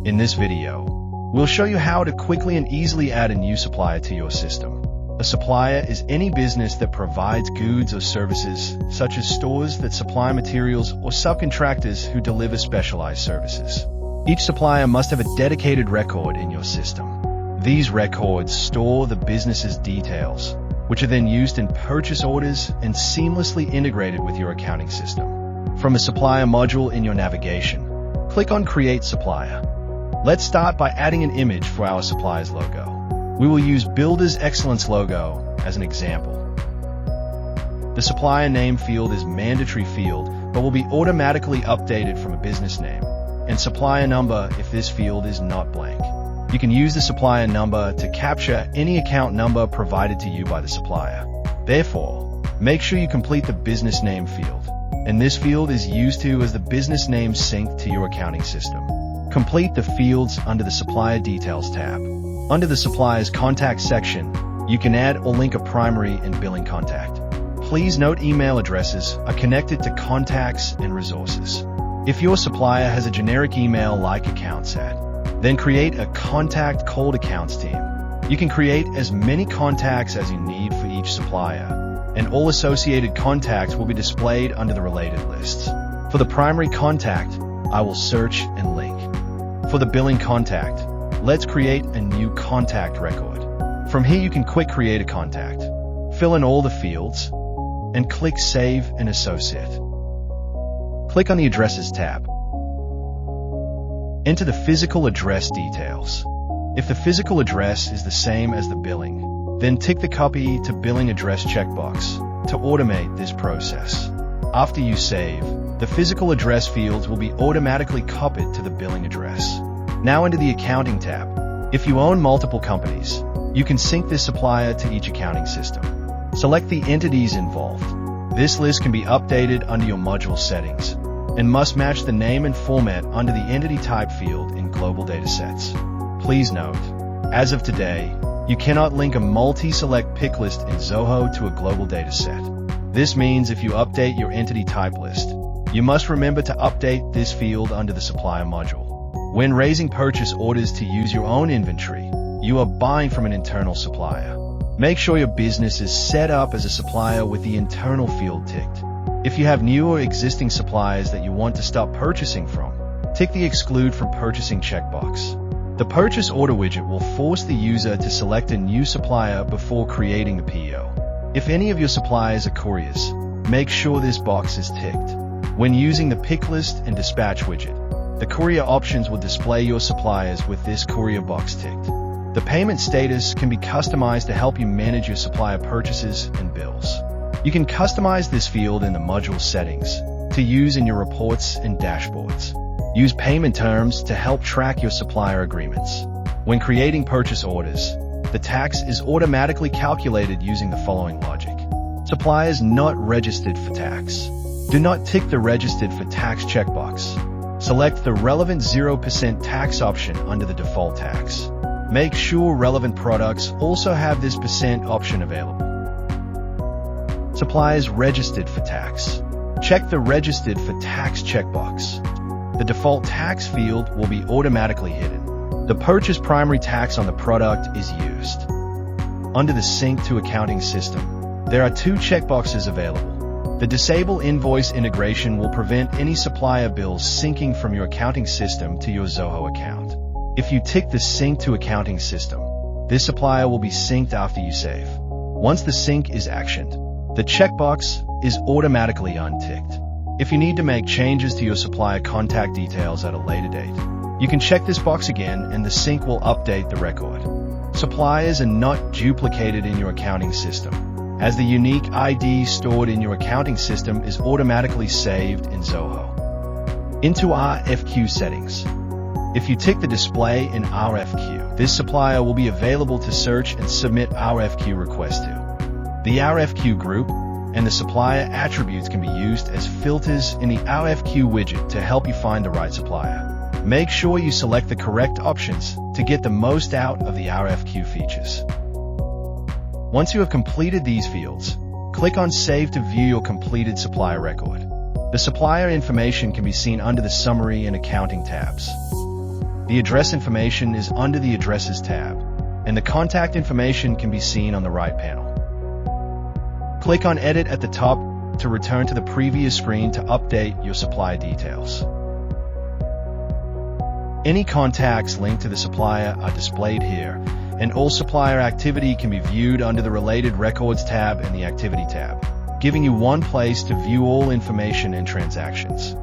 In this video, we'll show you how to quickly and easily add a new supplier to your system. A supplier is any business that provides goods or services, such as stores that supply materials or subcontractors who deliver specialized services. Each supplier must have a dedicated record in your system. These records store the business's details, which are then used in purchase orders and seamlessly integrated with your accounting system. From a supplier module in your navigation, click on Create Supplier. Let's start by adding an image for our supplier's logo. We will use Builder's Excellence logo as an example. The supplier name field is a mandatory field, but will be automatically updated from a business name, and supplier number if this field is not blank. You can use the supplier number to capture any account number provided to you by the supplier. Therefore, make sure you complete the business name field, and this field is used as the business name synced to your accounting system. Complete the fields under the Supplier Details tab. Under the Supplier's Contact section, you can add or link a primary and billing contact. Please note email addresses are connected to contacts and resources. If your supplier has a generic email like accounts@, then create a Contact Cold Accounts team. You can create as many contacts as you need for each supplier, and all associated contacts will be displayed under the related lists. For the primary contact, I will search and link. For the billing contact, let's create a new contact record. From here you can quick create a contact, fill in all the fields, and click Save and Associate. Click on the Addresses tab. Enter the physical address details. If the physical address is the same as the billing, then tick the Copy to Billing Address checkbox to automate this process. After you save, the physical address fields will be automatically copied to the billing address. Now into the Accounting tab. If you own multiple companies, you can sync this supplier to each accounting system. Select the entities involved. This list can be updated under your module settings and must match the name and format under the entity type field in global datasets. Please note, as of today, you cannot link a multi-select pick list in Zoho to a global dataset. This means if you update your entity type list, you must remember to update this field under the supplier module. When raising purchase orders to use your own inventory, you are buying from an internal supplier. Make sure your business is set up as a supplier with the internal field ticked. If you have new or existing suppliers that you want to stop purchasing from, tick the Exclude from Purchasing checkbox. The purchase order widget will force the user to select a new supplier before creating the PO. If any of your suppliers are couriers, make sure this box is ticked. When using the Pick List and Dispatch widget, the courier options will display your suppliers with this courier box ticked. The payment status can be customized to help you manage your supplier purchases and bills. You can customize this field in the module settings to use in your reports and dashboards. Use payment terms to help track your supplier agreements. When creating purchase orders, the tax is automatically calculated using the following logic. Suppliers not registered for tax. Do not tick the Registered for Tax checkbox. Select the relevant 0% tax option under the default tax. Make sure relevant products also have this % option available. Suppliers registered for tax. Check the Registered for Tax checkbox. The default tax field will be automatically hidden. The purchase primary tax on the product is used. Under the Sync to Accounting system, there are two checkboxes available. The Disable Invoice integration will prevent any supplier bills syncing from your accounting system to your Zoho account. If you tick the Sync to Accounting system, this supplier will be synced after you save. Once the sync is actioned, the checkbox is automatically unticked. If you need to make changes to your supplier contact details at a later date, you can check this box again and the sync will update the record. Suppliers are not duplicated in your accounting system, as the unique ID stored in your accounting system is automatically saved in Zoho. Into RFQ settings. If you tick the Display in RFQ, this supplier will be available to search and submit RFQ requests to. The RFQ group and the supplier attributes can be used as filters in the RFQ widget to help you find the right supplier. Make sure you select the correct options to get the most out of the RFQ features. Once you have completed these fields, click on Save to view your completed supplier record. The supplier information can be seen under the Summary and Accounting tabs. The address information is under the Addresses tab, and the contact information can be seen on the right panel. Click on Edit at the top to return to the previous screen to update your supplier details. Any contacts linked to the supplier are displayed here, and all supplier activity can be viewed under the Related Records tab and the Activity tab, giving you one place to view all information and transactions.